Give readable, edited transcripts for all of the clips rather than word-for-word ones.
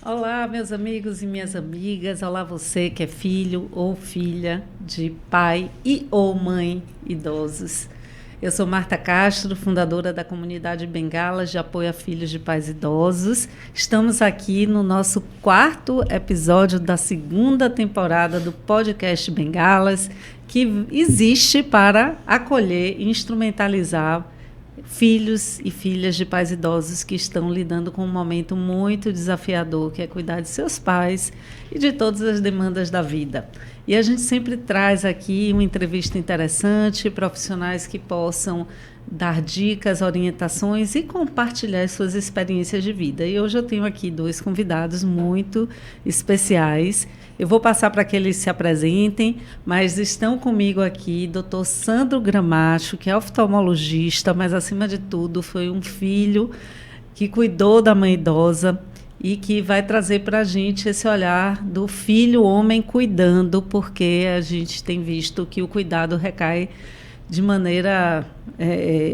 Olá, meus amigos e minhas amigas. Olá, você que é filho ou filha de pai e ou mãe idosos. Eu sou Marta Castro, fundadora da comunidade Bengalas de apoio a filhos de pais idosos. Estamos aqui no nosso quarto episódio da segunda temporada do podcast Bengalas, que existe para acolher e instrumentalizar filhos e filhas de pais idosos que estão lidando com um momento muito desafiador, que é cuidar de seus pais e de todas as demandas da vida. E a gente sempre traz aqui uma entrevista interessante, profissionais que possam dar dicas, orientações e compartilhar suas experiências de vida. E hoje eu tenho aqui dois convidados muito especiais. Eu vou passar para que eles se apresentem, mas estão comigo aqui Dr. Sandro Gramacho, que é oftalmologista, mas, acima de tudo, foi um filho que cuidou da mãe idosa e que vai trazer para a gente esse olhar do filho homem cuidando, porque a gente tem visto que o cuidado recai de maneira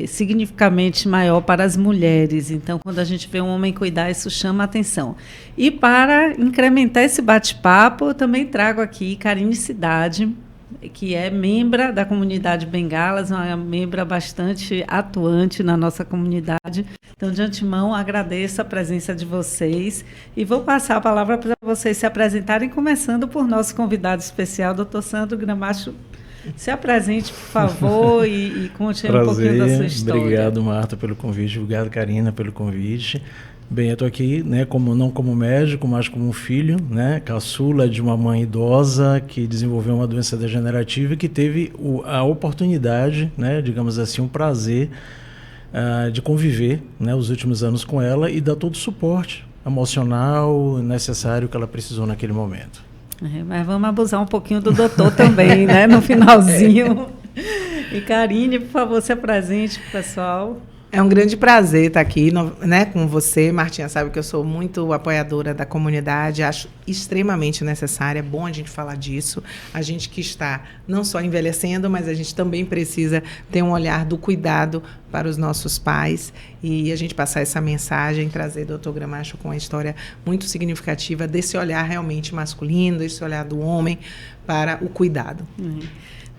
significativamente maior para as mulheres. Então, quando a gente vê um homem cuidar, isso chama a atenção. E para incrementar esse bate-papo, eu também trago aqui Karine Cidade, que é membro da comunidade Bengalas, uma membra bastante atuante na nossa comunidade. Então, de antemão, agradeço a presença de vocês e vou passar a palavra para vocês se apresentarem, começando por nosso convidado especial, Dr. Sandro Gramacho. Se apresente, por favor, e conte um pouquinho da sua história. Obrigado, Marta, pelo convite. Obrigado, Karina, pelo convite. Bem, eu estou aqui, né, não como médico, mas como filho, né, caçula de uma mãe idosa que desenvolveu uma doença degenerativa e que teve a oportunidade, né, digamos assim, o prazer de conviver, né, os últimos anos com ela e dar todo o suporte emocional necessário que ela precisou naquele momento. Mas vamos abusar um pouquinho do doutor também, né? No finalzinho. E Karine, por favor, se apresente para o pessoal. É um grande prazer estar aqui, né, com você. Martinha sabe que eu sou muito apoiadora da comunidade, acho extremamente necessário, é bom a gente falar disso. A gente que está não só envelhecendo, mas a gente também precisa ter um olhar do cuidado para os nossos pais e a gente passar essa mensagem, trazer o Dr. Gramacho com uma história muito significativa desse olhar realmente masculino, desse olhar do homem para o cuidado.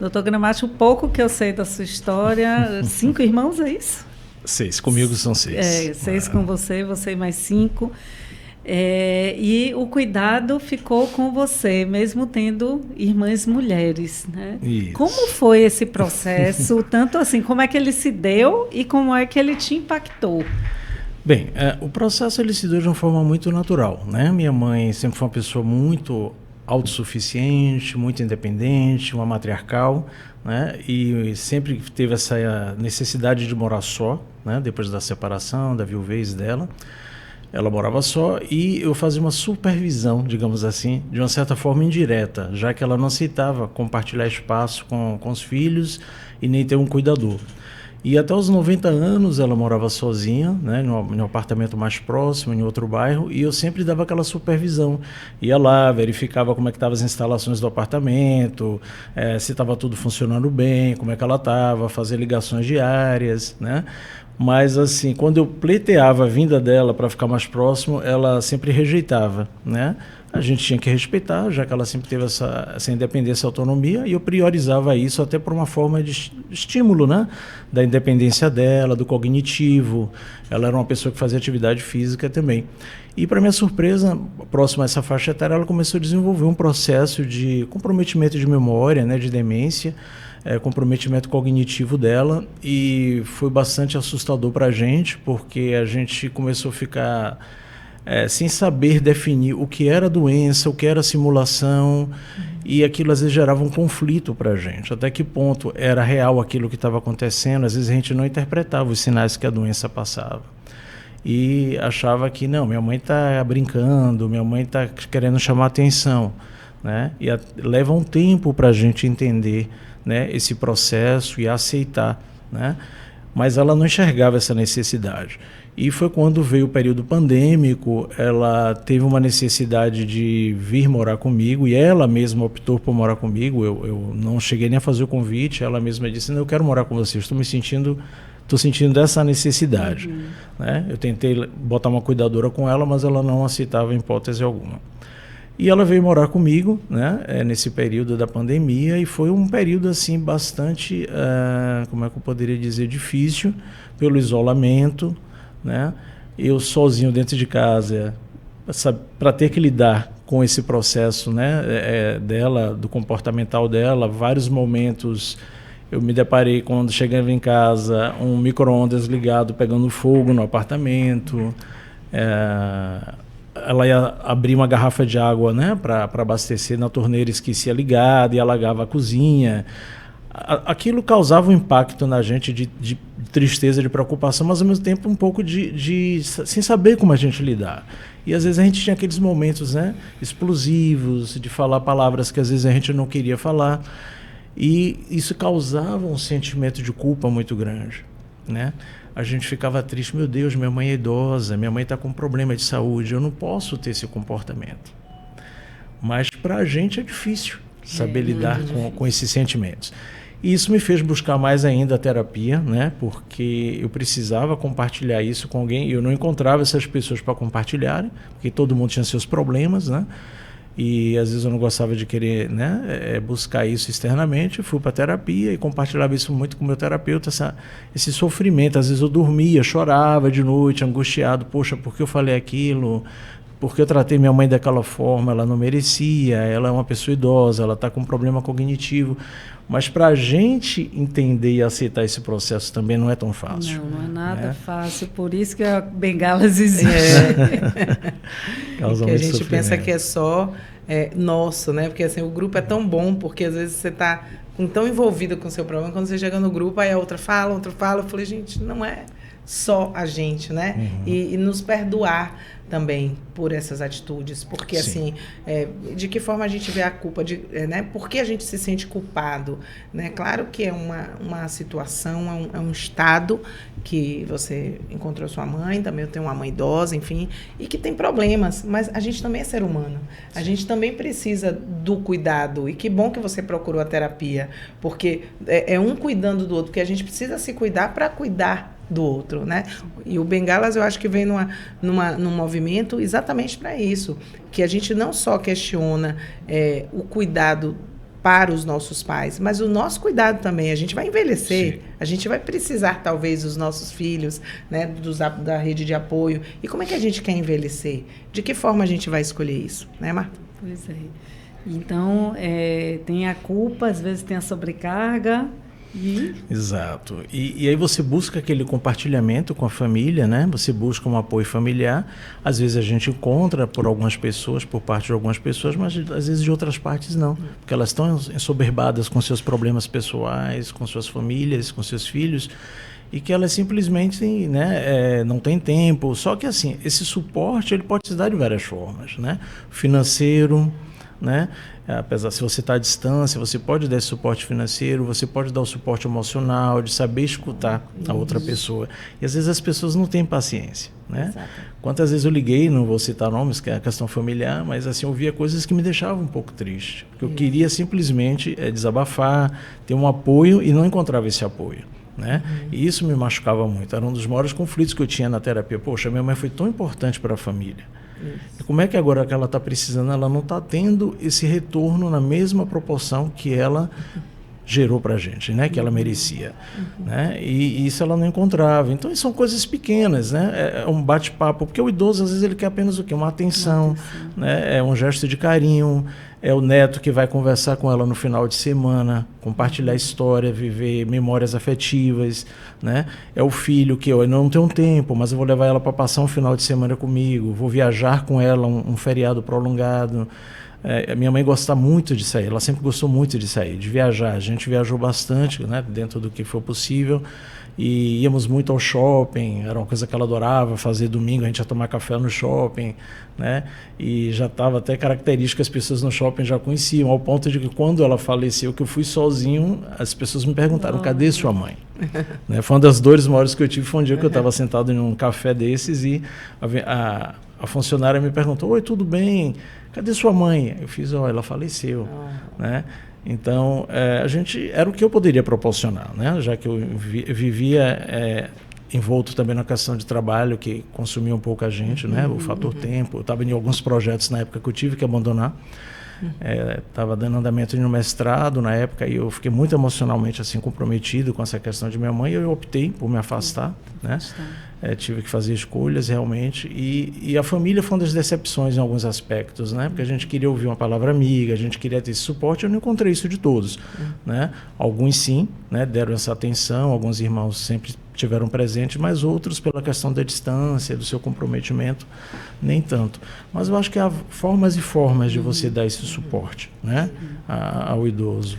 Dr. Gramacho, o pouco que eu sei da sua história, 5 irmãos, é isso? 6, comigo são 6. 6 com você mais 5. E o cuidado ficou com você, mesmo tendo irmãs mulheres, né? Isso. Como foi esse processo? Tanto assim, como é que ele se deu e como é que ele te impactou? Bem, o processo ele se deu de uma forma muito natural, né? Minha mãe sempre foi uma pessoa muito autossuficiente, muito independente, uma matriarcal, né? E sempre teve essa necessidade de morar só, né? Depois da separação, da viuvez dela. Ela morava só e eu fazia uma supervisão, digamos assim, de uma certa forma indireta, já que ela não aceitava compartilhar espaço com os filhos e nem ter um cuidador. E até os 90 anos ela morava sozinha, né, no apartamento mais próximo, em outro bairro, e eu sempre dava aquela supervisão. Ia lá, verificava como é que estavam as instalações do apartamento, se estava tudo funcionando bem, como é que ela estava, fazer ligações diárias, né? Mas, assim, quando eu pleiteava a vinda dela para ficar mais próximo, ela sempre rejeitava, né? A gente tinha que respeitar, já que ela sempre teve essa independência e autonomia, e eu priorizava isso até por uma forma de estímulo, né? Da independência dela, do cognitivo. Ela era uma pessoa que fazia atividade física também. E, para minha surpresa, próximo a essa faixa etária, ela começou a desenvolver um processo de comprometimento de memória, né? De demência, comprometimento cognitivo dela, e foi bastante assustador para a gente, porque a gente começou a ficar sem saber definir o que era doença, o que era simulação, e aquilo às vezes gerava um conflito para a gente, até que ponto era real aquilo que estava acontecendo. Às vezes a gente não interpretava os sinais que a doença passava e achava que não, minha mãe está brincando, minha mãe está querendo chamar atenção, né? E leva um tempo para a gente entender, né, esse processo e aceitar, né? Mas ela não enxergava essa necessidade. E foi quando veio o período pandêmico, ela teve uma necessidade de vir morar comigo, e ela mesma optou por morar comigo. Eu não cheguei nem a fazer o convite, ela mesma disse, não, eu quero morar com você, estou me sentindo estou sentindo essa necessidade. Né? Eu tentei botar uma cuidadora com ela, mas ela não aceitava em hipótese alguma. E ela veio morar comigo, né, nesse período da pandemia, e foi um período assim bastante, como é que eu poderia dizer, difícil, pelo isolamento, né? Eu sozinho dentro de casa, para ter que lidar com esse processo, né, dela, do comportamental dela, vários momentos eu me deparei quando chegava em casa, um micro-ondas ligado pegando fogo no apartamento. Ela ia abrir uma garrafa de água, né, para abastecer na torneira, esquecia ligada e alagava a cozinha. Aquilo causava um impacto na gente de tristeza, de preocupação, mas ao mesmo tempo um pouco sem saber como a gente lidar. E às vezes a gente tinha aqueles momentos, né, explosivos, de falar palavras que às vezes a gente não queria falar. E isso causava um sentimento de culpa muito grande, né? A gente ficava triste, meu Deus, minha mãe é idosa, minha mãe está com um problema de saúde, eu não posso ter esse comportamento. Mas para a gente é difícil saber lidar com esses sentimentos. E isso me fez buscar mais ainda a terapia, né? Porque eu precisava compartilhar isso com alguém, e eu não encontrava essas pessoas para compartilharem, porque todo mundo tinha seus problemas, né? E às vezes eu não gostava de querer, né, buscar isso externamente. Eu fui para a terapia e compartilhava isso muito com o meu terapeuta, esse sofrimento. Às vezes eu dormia, chorava de noite, angustiado. Poxa, por que eu falei aquilo? Por que eu tratei minha mãe daquela forma? Ela não merecia, ela é uma pessoa idosa, ela está com um problema cognitivo. Mas para a gente entender e aceitar esse processo também não é tão fácil. Não é nada fácil, por isso que a bengalas existe. Causa que a gente pensa que é só nosso, né? Porque assim, o grupo é tão bom, porque às vezes você está tão envolvido com o seu problema, quando você chega no grupo, aí a outra fala. Eu falei, gente, não é só a gente, né? E nos perdoar também por essas atitudes, porque assim, de que forma a gente vê a culpa, né? Por que a gente se sente culpado, né? Claro que é uma situação, é um estado que você encontrou sua mãe, também eu tenho uma mãe idosa, enfim, e que tem problemas, mas a gente também é ser humano, a gente também precisa do cuidado, e que bom que você procurou a terapia, porque é um cuidando do outro, porque a gente precisa se cuidar para cuidar do outro, né? E o Bengalas eu acho que vem num movimento exatamente para isso, que a gente não só questiona o cuidado para os nossos pais, mas o nosso cuidado também. A gente vai envelhecer, sim, a gente vai precisar talvez dos nossos filhos, né, da rede de apoio. E como é que a gente quer envelhecer? De que forma a gente vai escolher isso, né, Marta? Pois é. Então, tem a culpa, às vezes tem a sobrecarga. Exato. E aí você busca aquele compartilhamento com a família, né? Você busca um apoio familiar. Às vezes a gente encontra por parte de algumas pessoas, mas às vezes de outras partes não. Porque elas estão ensoberbadas com seus problemas pessoais, com suas famílias, com seus filhos, e que elas simplesmente, né, não têm tempo. Só que assim, esse suporte ele pode se dar de várias formas, né? Financeiro, né? Apesar, se você está à distância, você pode dar esse suporte financeiro, você pode dar o suporte emocional, de saber escutar a outra pessoa. E às vezes as pessoas não têm paciência, né? Exato. Quantas vezes eu liguei, não vou citar nomes, que é a questão familiar, mas assim, eu via coisas que me deixavam um pouco triste. Porque eu queria simplesmente desabafar, ter um apoio e não encontrava esse apoio, né? E isso me machucava muito. Era um dos maiores conflitos que eu tinha na terapia. Poxa, minha mãe foi tão importante para a família. E como é que agora que ela está precisando, ela não está tendo esse retorno na mesma proporção que ela gerou para a gente, né? Que ela merecia, né? E isso ela não encontrava. Então, são coisas pequenas, né? É um bate-papo, porque o idoso, às vezes, ele quer apenas o quê? Uma atenção, né? É um gesto de carinho, é o neto que vai conversar com ela no final de semana, compartilhar história, viver memórias afetivas, né? É o filho que eu não tenho tempo, mas eu vou levar ela para passar um final de semana comigo, vou viajar com ela um feriado prolongado. Minha mãe gosta muito de sair, ela sempre gostou muito de sair, de viajar. A gente viajou bastante, né, dentro do que foi possível, e íamos muito ao shopping, era uma coisa que ela adorava fazer. Domingo a gente ia tomar café no shopping, né, e já estava até característica, as pessoas no shopping já conheciam, ao ponto de que quando ela faleceu, que eu fui sozinho, as pessoas me perguntaram, cadê sua mãe? Né, foi uma das dores maiores que eu tive, foi um dia que eu estava sentado em um café desses e a funcionária me perguntou, oi, tudo bem? Cadê sua mãe? Eu fiz, ela faleceu, né? Então, a gente era o que eu poderia proporcionar, né? Já que eu vivia envolto também na questão de trabalho, que consumia um pouco a gente, né? O fator tempo. Eu estava em alguns projetos na época que eu tive que abandonar. Estava dando andamento em um mestrado na época e eu fiquei muito emocionalmente assim comprometido com essa questão de minha mãe e eu optei por me afastar, né? Tive que fazer escolhas realmente e a família foi uma das decepções em alguns aspectos, né? Porque a gente queria ouvir uma palavra amiga, a gente queria ter esse suporte, eu não encontrei isso de todos, né? Alguns sim, né? Deram essa atenção, alguns irmãos sempre tiveram presente, mas outros pela questão da distância, do seu comprometimento, nem tanto. Mas eu acho que há formas e formas de você dar esse suporte, né? Ao idoso.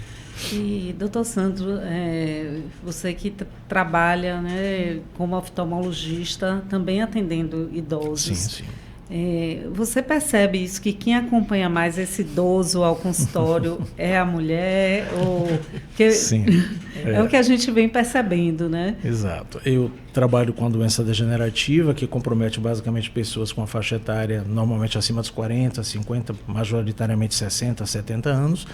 E, doutor Sandro, você que trabalha, né, como oftalmologista, também atendendo idosos. Sim, sim. Você percebe isso, que quem acompanha mais esse idoso ao consultório é a mulher? Sim. É o que a gente vem percebendo, né? Exato. Eu trabalho com a doença degenerativa, que compromete basicamente pessoas com a faixa etária normalmente acima dos 40, 50, majoritariamente 60, 70 anos,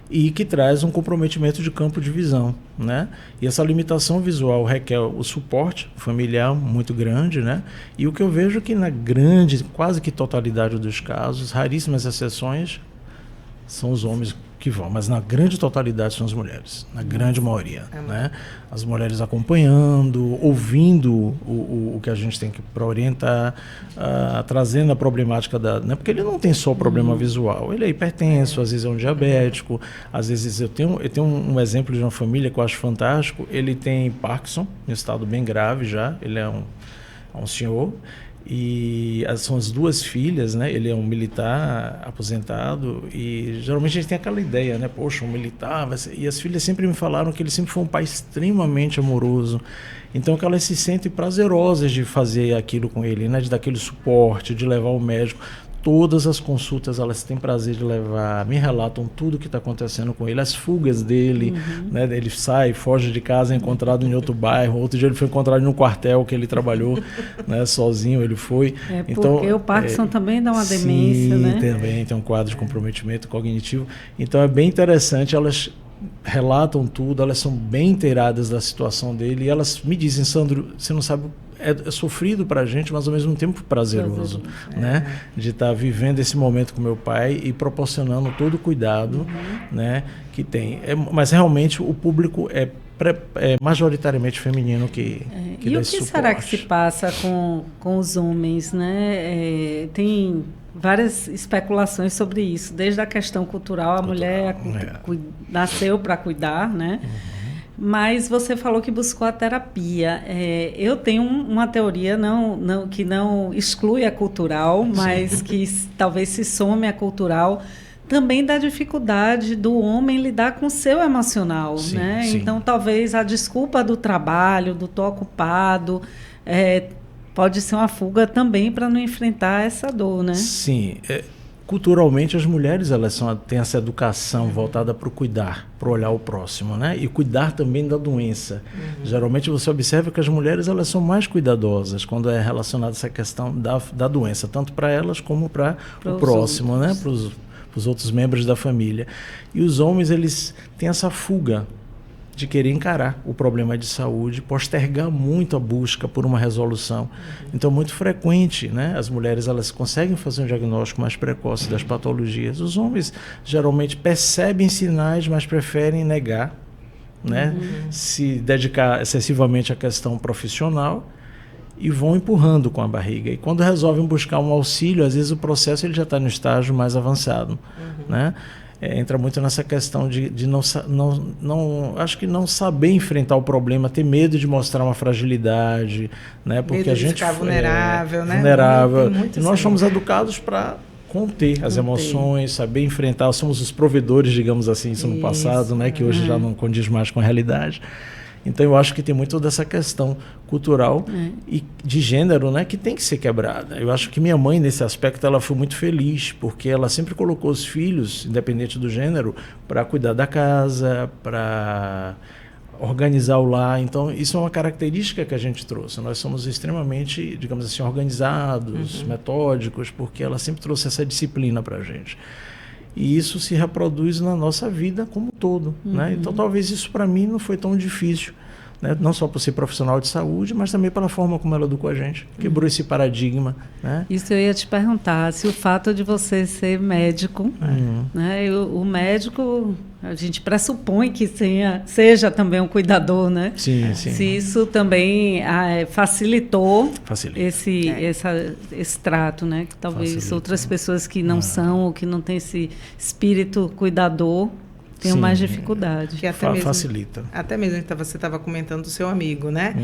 e que traz um comprometimento de campo de visão, né? E essa limitação visual requer o suporte familiar muito grande, né? E o que eu vejo é que na quase que totalidade dos casos, raríssimas exceções, são os homens que vão, mas na grande totalidade são as mulheres, na grande maioria, né? As mulheres acompanhando, ouvindo o que a gente tem que para orientar, trazendo a problemática né? Porque ele não tem só o problema visual, ele é hipertenso, às vezes é um diabético, às vezes eu tenho um exemplo de uma família que eu acho fantástico, ele tem Parkinson, em estado bem grave já, ele é um senhor, e são as duas filhas, né? Ele é um militar aposentado e geralmente a gente tem aquela ideia, né? Poxa, um militar... E as filhas sempre me falaram que ele sempre foi um pai extremamente amoroso. Então que elas se sentem prazerosas de fazer aquilo com ele, né? De dar aquele suporte, de levar ao médico. Todas as consultas elas têm prazer de levar, me relatam tudo o que está acontecendo com ele, as fugas dele, né? Ele sai, foge de casa, é encontrado em outro bairro, outro dia ele foi encontrado no quartel que ele trabalhou, né? Sozinho ele foi. Porque o Parkinson também dá uma demência, né? Também tem um quadro de comprometimento cognitivo. Então é bem interessante, elas relatam tudo, elas são bem inteiradas da situação dele e elas me dizem, Sandro, você não sabe... É sofrido para a gente, mas ao mesmo tempo prazeroso, né? De estar vivendo esse momento com meu pai e proporcionando todo o cuidado, né? Que tem. Mas realmente o público é majoritariamente feminino que e dá o esse que suporte. Será que se passa com os homens, né? Tem várias especulações sobre isso, desde a questão cultural, a mulher nasceu para cuidar, né? Mas você falou que buscou a terapia. Eu tenho uma teoria que não exclui a cultural, mas que talvez se some a cultural, também da dificuldade do homem lidar com o seu emocional, né? Sim. Então, talvez a desculpa do trabalho, do tô ocupado, pode ser uma fuga também para não enfrentar essa dor, né? Sim. Culturalmente, as mulheres têm essa educação voltada para o cuidar, para olhar o próximo, né? E cuidar também da doença. Geralmente, você observa que as mulheres elas são mais cuidadosas quando é relacionada essa questão da doença, tanto para elas como para o próximo, outros, né? Para os outros membros da família. E os homens, eles têm essa fuga de querer encarar o problema de saúde, postergar muito a busca por uma resolução. Então, muito frequente, né? As mulheres elas conseguem fazer um diagnóstico mais precoce das patologias. Os homens geralmente percebem sinais, mas preferem negar, né? Se dedicar excessivamente à questão profissional e vão empurrando com a barriga. E quando resolvem buscar um auxílio, às vezes o processo ele já está no estágio mais avançado, né? Entra muito nessa questão de acho que não saber enfrentar o problema, ter medo de mostrar uma fragilidade, né? Porque medo a gente ficar vulnerável, né? Vulnerável. E nós somos educados para conter as emoções, saber enfrentar. Somos os provedores, digamos assim, isso no passado, né? Que hoje já não condiz mais com a realidade. Então, eu acho que tem muito dessa questão cultural e de gênero, né, que tem que ser quebrada. Eu acho que minha mãe, nesse aspecto, ela foi muito feliz, porque ela sempre colocou os filhos, independente do gênero, para cuidar da casa, para organizar o lar. Então, isso é uma característica que a gente trouxe. Nós somos extremamente, digamos assim, organizados, metódicos, porque ela sempre trouxe essa disciplina para a gente. e isso se reproduz na nossa vida como um todo, né? Então talvez isso para mim não foi tão difícil, né? Não só por ser profissional de saúde, mas também pela forma como ela educou a gente, quebrou esse paradigma, né? Isso eu ia te perguntar, se o fato de você ser médico, né, o médico, a gente pressupõe que seja também um cuidador, né? Sim. Se isso também facilitou Facilita. esse trato, né? Que talvez Facilita. outras pessoas que não são ou que não têm esse espírito cuidador tenham mais dificuldade. Que até mesmo, facilita. Até mesmo você estava comentando do seu amigo, né?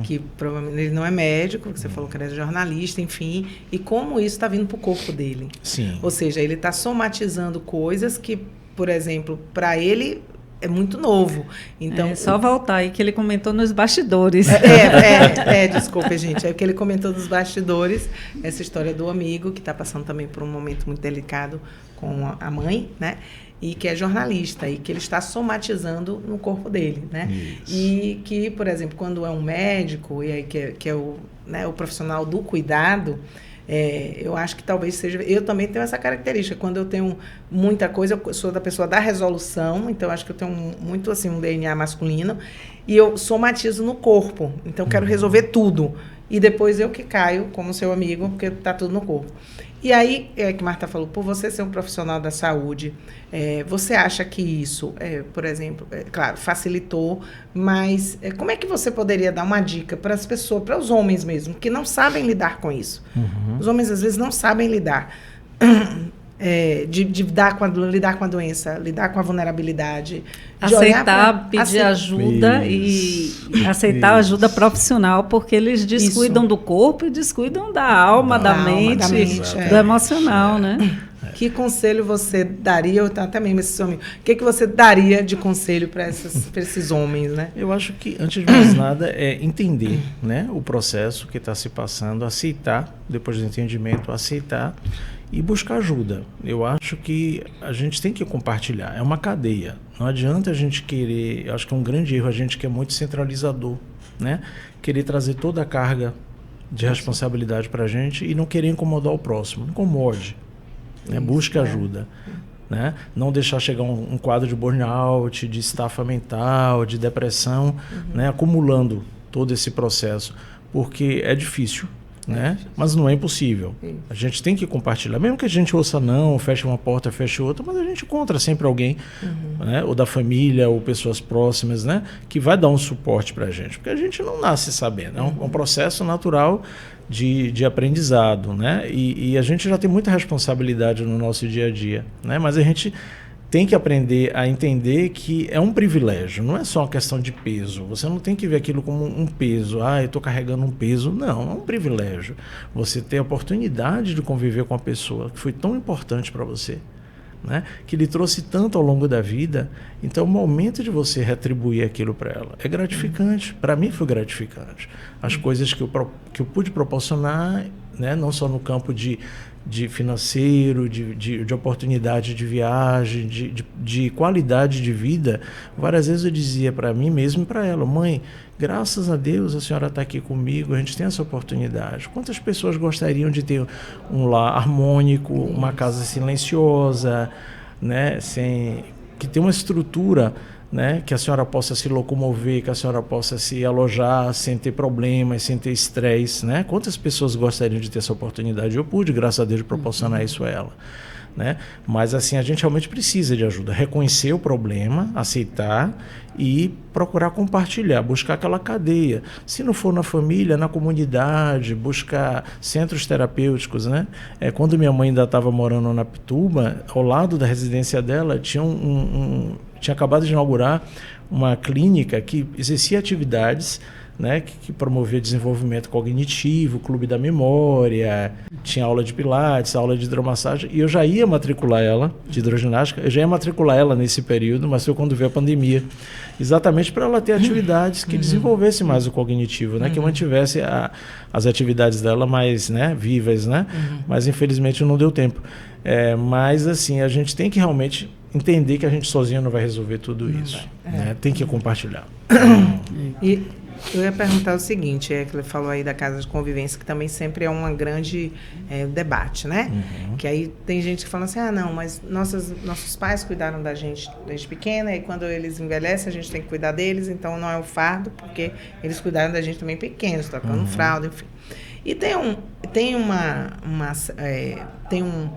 Que provavelmente ele não é médico, porque você falou que ele é jornalista, enfim. E como isso está vindo para o corpo dele. Sim. Ou seja, ele está somatizando coisas que, por exemplo, para ele é muito novo. Então, É só voltar aí que ele comentou nos bastidores. Desculpa, gente. É que ele comentou nos bastidores essa história do amigo que está passando também por um momento muito delicado com a mãe, né? E que é jornalista e que ele está somatizando no corpo dele, né? Isso. E que, por exemplo, quando é um médico e aí que é o, né, o profissional do cuidado, eu acho que talvez seja... Eu também tenho essa característica. Quando eu tenho muita coisa, eu sou da pessoa da resolução, então acho que eu tenho muito assim um DNA masculino e eu somatizo no corpo. Então eu quero resolver tudo. E depois eu que caio como seu amigo, porque está tudo no corpo. E aí, que Marta falou, por você ser um profissional da saúde, você acha que isso, por exemplo, claro, facilitou, mas como é que você poderia dar uma dica para as pessoas, para os homens mesmo, que não sabem lidar com isso? Os homens, às vezes, não sabem lidar. Lidar com a doença, lidar com a vulnerabilidade. Aceitar, pedir ajuda e aceitar ajuda profissional, porque eles descuidam do corpo e descuidam da alma, da mente, do emocional, né? Que conselho você daria, ou até mesmo esse seu amigo, o que você daria de conselho para esses homens, né? Eu acho que, antes de mais nada, é entender, né, o processo que está se passando, aceitar, depois do entendimento, aceitar e buscar ajuda. Eu acho que a gente tem que compartilhar, é uma cadeia. Não adianta a gente querer, eu acho que é um grande erro a gente que é muito centralizador, né? Querer trazer toda a carga de responsabilidade para a gente e não querer incomodar o próximo. Incomode, né? Busque ajuda. Né? Não deixar chegar um quadro de burnout, de estafa mental, de depressão, né? Acumulando todo esse processo, porque é difícil. Né? Mas não é impossível. A gente tem que compartilhar, mesmo que a gente ouça não, feche uma porta, feche outra, mas a gente encontra sempre alguém, né? Ou da família, ou pessoas próximas, né? Que vai dar um suporte para a gente, porque a gente não nasce sabendo, é um processo natural de aprendizado, né? E a gente já tem muita responsabilidade no nosso dia a dia, né? Mas a gente tem que aprender a entender que é um privilégio, não é só uma questão de peso. Você não tem que ver aquilo como um peso. Eu estou carregando um peso. Não, é um privilégio. Você ter a oportunidade de conviver com uma pessoa que foi tão importante para você, né? Que lhe trouxe tanto ao longo da vida. Então, o momento de você retribuir aquilo para ela é gratificante. Para mim foi gratificante. As coisas que eu pude proporcionar, né? Não só no campo de financeiro, de oportunidade de viagem, de qualidade de vida. Várias vezes eu dizia para mim mesmo e para ela: mãe, graças a Deus a senhora está aqui comigo, a gente tem essa oportunidade. Quantas pessoas gostariam de ter um lar harmônico, uma casa silenciosa, né? Que tem uma estrutura, né? Que a senhora possa se locomover, que a senhora possa se alojar sem ter problemas, sem ter estresse, né? Quantas pessoas gostariam de ter essa oportunidade? Eu pude, graças a Deus, proporcionar isso a ela, né? Mas assim, a gente realmente precisa de ajuda, reconhecer o problema, aceitar e procurar compartilhar, buscar aquela cadeia. Se não for na família, na comunidade, buscar centros terapêuticos, né? Quando minha mãe ainda estava morando na Pituba, ao lado da residência dela, tinha tinha acabado de inaugurar uma clínica que exercia atividades, né, que promovia desenvolvimento cognitivo, clube da memória, tinha aula de pilates, aula de hidromassagem, e eu já ia matricular ela, de hidroginástica, eu já ia matricular ela nesse período, mas foi quando veio a pandemia, exatamente para ela ter atividades que desenvolvessem mais o cognitivo, né, que mantivesse as atividades dela mais, né, vivas, né, mas infelizmente não deu tempo. Mas assim, a gente tem que realmente entender que a gente sozinho não vai resolver tudo isso, né? Tem que compartilhar. Eu ia perguntar o seguinte, que ele falou aí da casa de convivência, que também sempre é um grande debate, né? Que aí tem gente que fala assim, não, mas nossos pais cuidaram da gente desde pequena, e quando eles envelhecem a gente tem que cuidar deles, então não é um fardo, porque eles cuidaram da gente também pequenos, trocando fralda, enfim. E tem um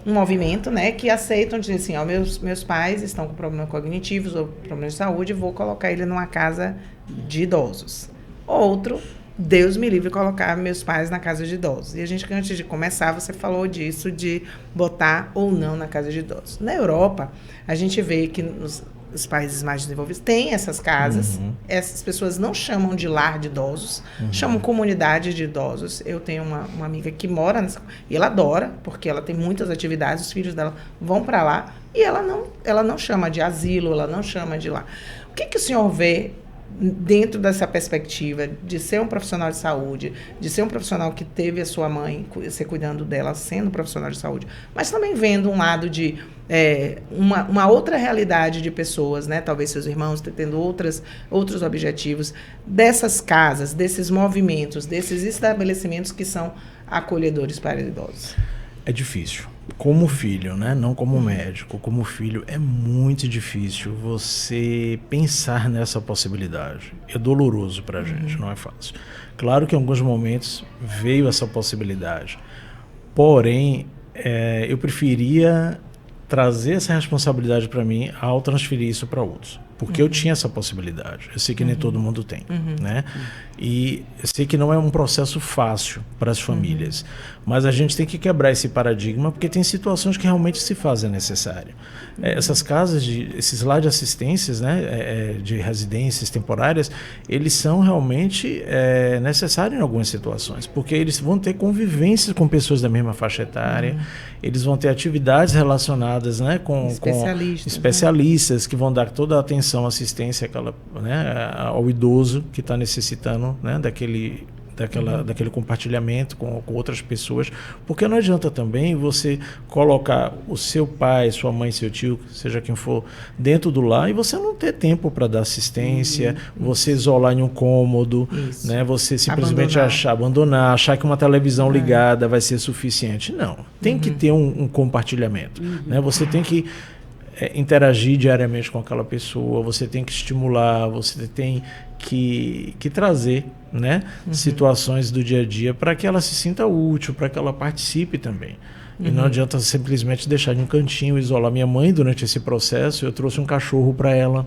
movimento, né, que aceitam dizer assim, meus pais estão com problemas cognitivos ou problemas de saúde, vou colocar ele numa casa de idosos. Outro, Deus me livre colocar meus pais na casa de idosos. E a gente, antes de começar, você falou disso, de botar ou não na casa de idosos. Na Europa, a gente vê que os países mais desenvolvidos têm essas casas. Essas pessoas não chamam de lar de idosos, chamam comunidade de idosos. Eu tenho uma amiga que mora nessa, e ela adora, porque ela tem muitas atividades, os filhos dela vão para lá, e ela não chama de asilo, ela não chama de lá. O que o senhor vê dentro dessa perspectiva de ser um profissional de saúde, de ser um profissional que teve a sua mãe, ser cuidando dela, sendo um profissional de saúde, mas também vendo um lado de uma outra realidade de pessoas, né? Talvez seus irmãos tendo outros objetivos, dessas casas, desses movimentos, desses estabelecimentos que são acolhedores para idosos. É difícil. Como filho, né? Não como médico, como filho, é muito difícil você pensar nessa possibilidade. É doloroso para a gente, não é fácil. Claro que em alguns momentos veio essa possibilidade. Porém, eu preferia trazer essa responsabilidade para mim ao transferir isso para outros. Porque eu tinha essa possibilidade. Eu sei que nem todo mundo tem, né? E eu sei que não é um processo fácil para as famílias. Mas a gente tem que quebrar esse paradigma, porque tem situações que realmente se fazem necessário. Essas casas, esses lares de assistências, né, de residências temporárias, eles são realmente necessários em algumas situações, porque eles vão ter convivências com pessoas da mesma faixa etária, eles vão ter atividades relacionadas, né, com especialistas, né, que vão dar toda a atenção, assistência ao idoso que está necessitando, né, daquele compartilhamento com outras pessoas, porque não adianta também você colocar o seu pai, sua mãe, seu tio, seja quem for, dentro do lar e você não ter tempo para dar assistência, você isolar em um cômodo, né? Você simplesmente abandonar, achar que uma televisão ligada vai ser suficiente. Não, tem que ter um compartilhamento, né? Você tem que interagir diariamente com aquela pessoa, você tem que estimular, você tem que trazer, né, situações do dia a dia para que ela se sinta útil, para que ela participe também. E não adianta simplesmente deixar em um cantinho, isolar. Minha mãe, durante esse processo, eu trouxe um cachorro para ela,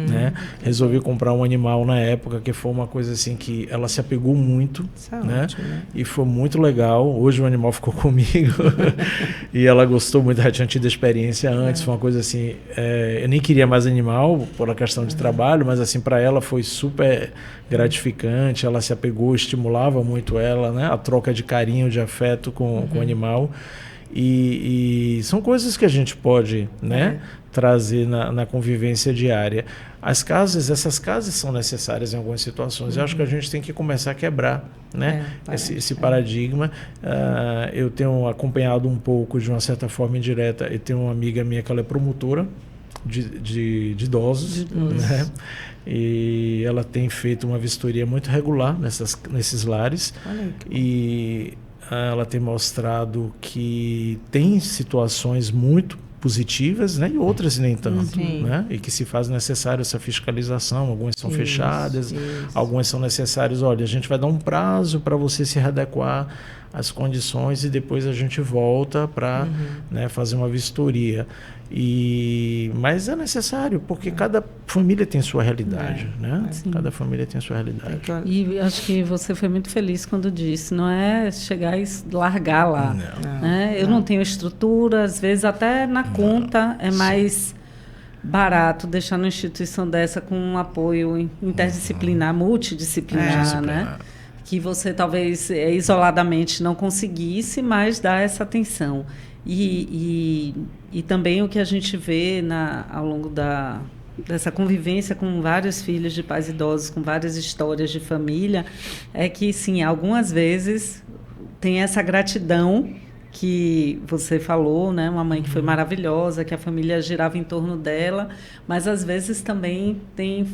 né? Resolvi comprar um animal na época, que foi uma coisa assim que ela se apegou muito, né? Ótimo, né? E foi muito legal. Hoje o animal ficou comigo e ela gostou muito, já tinha tido experiência antes, foi uma coisa assim, eu nem queria mais animal por a questão de trabalho, mas assim, para ela foi super gratificante, ela se apegou, estimulava muito ela, né? A troca de carinho, de afeto com o animal. E são coisas que a gente pode, né, trazer na convivência diária. Essas casas são necessárias em algumas situações. Eu acho que a gente tem que começar a quebrar, né, esse paradigma. Eu tenho acompanhado um pouco, de uma certa forma indireta, eu tenho uma amiga minha que ela é promotora de idosos, né? E ela tem feito uma vistoria muito regular nesses lares. E ela tem mostrado que tem situações muito positivas, né, e outras nem tanto, né, e que se faz necessário essa fiscalização. Algumas são fechadas, algumas são necessárias. Olha, a gente vai dar um prazo para você se readequar às condições e depois a gente volta para né, fazer uma vistoria. Mas é necessário, porque cada família tem sua realidade, né? Cada família tem sua realidade. E acho que você foi muito feliz quando disse, não é chegar e largar lá. Né? Eu não tenho estrutura, às vezes até na conta é mais barato deixar numa instituição dessa com um apoio interdisciplinar, multidisciplinar, né? Que você talvez isoladamente não conseguisse, mas dá essa atenção. E também o que a gente vê ao longo dessa convivência com vários filhos de pais idosos, com várias histórias de família, é que, sim, algumas vezes tem essa gratidão que você falou, né? Uma mãe que foi maravilhosa, que a família girava em torno dela, mas às vezes também tem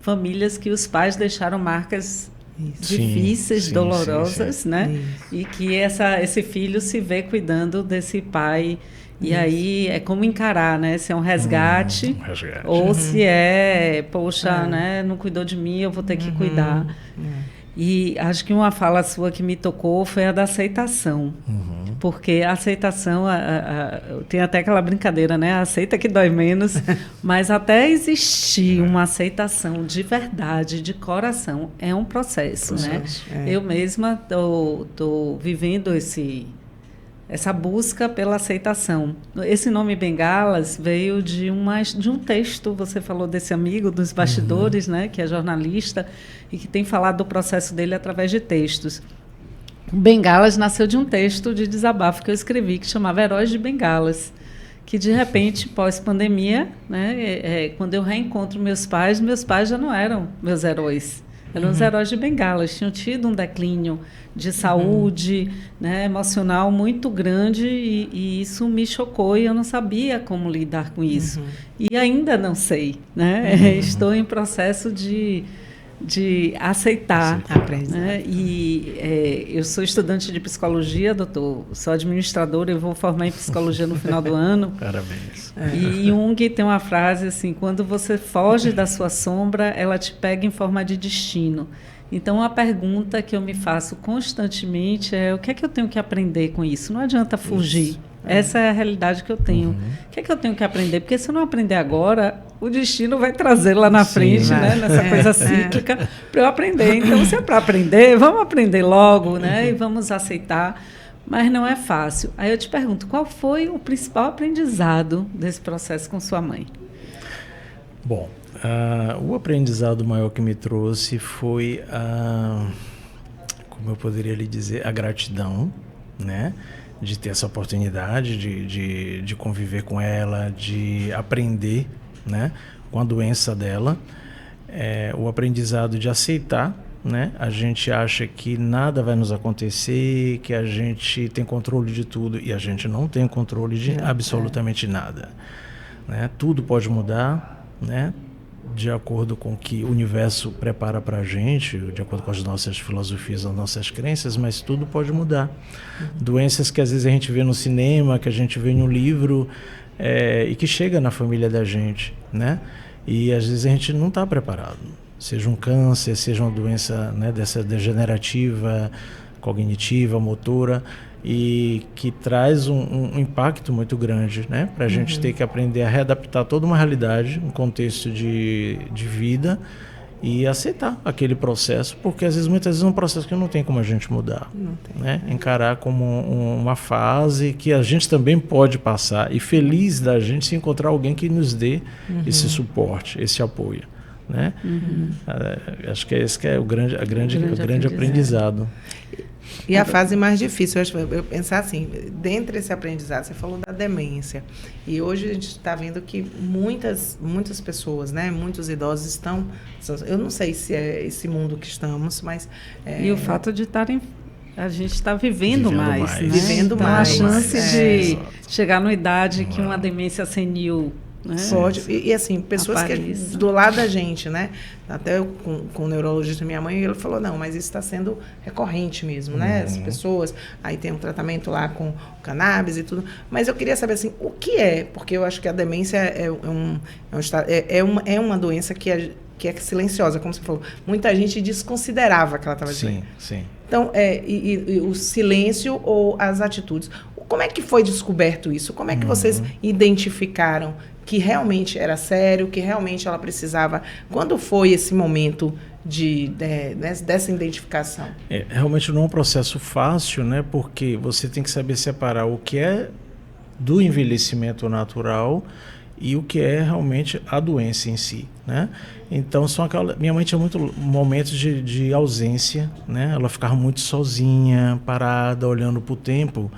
famílias que os pais deixaram marcas Isso. difíceis, Sim, dolorosas, sim. né? Isso. E que esse filho se vê cuidando desse pai. E aí é como encarar, né? Se é um resgate, resgate. ou se é, poxa, né? Não cuidou de mim, eu vou ter que cuidar. E acho que uma fala sua que me tocou foi a da aceitação. Porque a aceitação, tem até aquela brincadeira, né? Aceita que dói menos, mas até existir uma aceitação de verdade, de coração, é um processo, né? Eu mesma tô vivendo essa busca pela aceitação. Esse nome Bengalas veio de um texto, você falou desse amigo dos bastidores, né, que é jornalista e que tem falado do processo dele através de textos. O Bengalas nasceu de um texto de desabafo que eu escrevi, que chamava Heróis de Bengalas, que de repente, pós-pandemia, né, quando eu reencontro meus pais já não eram meus heróis. Eram os heróis de Bengalas, tinham tido um declínio de saúde, né, emocional muito grande e isso me chocou e eu não sabia como lidar com isso. E ainda não sei, né? Estou em processo de aceitar. Né? E eu sou estudante de psicologia, doutor, sou administradora, eu vou formar em psicologia no final do ano. Parabéns. E Jung tem uma frase assim, quando você foge da sua sombra, ela te pega em forma de destino. Então, a pergunta que eu me faço constantemente é o que é que eu tenho que aprender com isso? Não adianta fugir. Isso. Essa é a realidade que eu tenho. O que é que eu tenho que aprender? Porque se eu não aprender agora, o destino vai trazer lá na frente, né? Nessa coisa cíclica, para eu aprender. Então, se é para aprender, vamos aprender logo, né? E vamos aceitar. Mas não é fácil. Aí eu te pergunto, qual foi o principal aprendizado desse processo com sua mãe? Bom, o aprendizado maior que me trouxe foi como eu poderia lhe dizer, a gratidão, né? De ter essa oportunidade de conviver com ela, de aprender, né? Com a doença dela, o aprendizado de aceitar, né? A gente acha que nada vai nos acontecer, que a gente tem controle de tudo e a gente não tem controle de absolutamente nada, né? Tudo pode mudar, né? De acordo com o que o universo prepara para a gente, de acordo com as nossas filosofias, as nossas crenças, mas tudo pode mudar. Doenças que às vezes a gente vê no cinema, que a gente vê em um livro, e que chega na família da gente, né? E às vezes a gente não está preparado. Seja um câncer, seja uma doença, né, dessa degenerativa, cognitiva, motora, e que traz um impacto muito grande, né? Para a gente ter que aprender a readaptar toda uma realidade, um contexto de vida e aceitar aquele processo, porque muitas vezes é um processo que não tem como a gente mudar, né? Encarar como uma fase que a gente também pode passar e feliz da gente se encontrar alguém que nos dê esse suporte, esse apoio, né? Acho que esse que é o grande aprendizado. E a fase mais difícil, eu pensar assim, dentro desse aprendizado, você falou da demência. E hoje a gente está vendo que muitas pessoas, né, muitos idosos estão... Eu não sei se é esse mundo que estamos, mas... E o fato de estarem... A gente está vivendo mais, né? Vivendo então, mais. A chance de chegar numa idade que uma demência senil... Né? Pode. E assim, pessoas que do lado da gente, né? Até eu, com o neurologista minha mãe, ele falou, não, mas isso está sendo recorrente mesmo, né? As pessoas, aí tem um tratamento lá com cannabis e tudo. Mas eu queria saber assim, o que é? Porque eu acho que a demência é uma doença que é silenciosa, como você falou. Muita gente desconsiderava que ela estava doente. Sim. Então, e o silêncio ou as atitudes. Como é que foi descoberto isso? Como é que vocês identificaram que realmente era sério, que realmente ela precisava? Quando foi esse momento dessa identificação? Realmente não é um processo fácil, né? Porque você tem que saber separar o que é do envelhecimento natural e o que é realmente a doença em si, né? Então, minha mãe tinha muitos momentos de ausência, né? Ela ficava muito sozinha, parada, olhando para o tempo,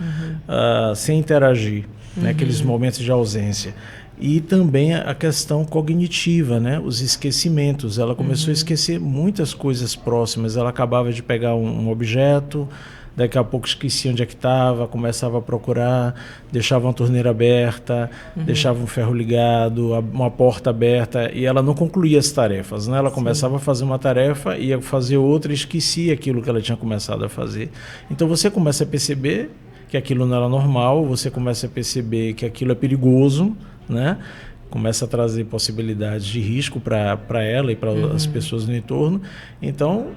sem interagir, né? Aqueles momentos de ausência. E também a questão cognitiva, né? Os esquecimentos. Ela começou a esquecer muitas coisas próximas. Ela acabava de pegar um objeto, daqui a pouco esquecia onde é que estava, começava a procurar, deixava uma torneira aberta, deixava um ferro ligado, uma porta aberta, e ela não concluía as tarefas, né? Ela começava a fazer uma tarefa, ia fazer outra e esquecia aquilo que ela tinha começado a fazer. Então você começa a perceber que aquilo não era normal, você começa a perceber que aquilo é perigoso, né? Começa a trazer possibilidades de risco para ela e para as pessoas no entorno. Então,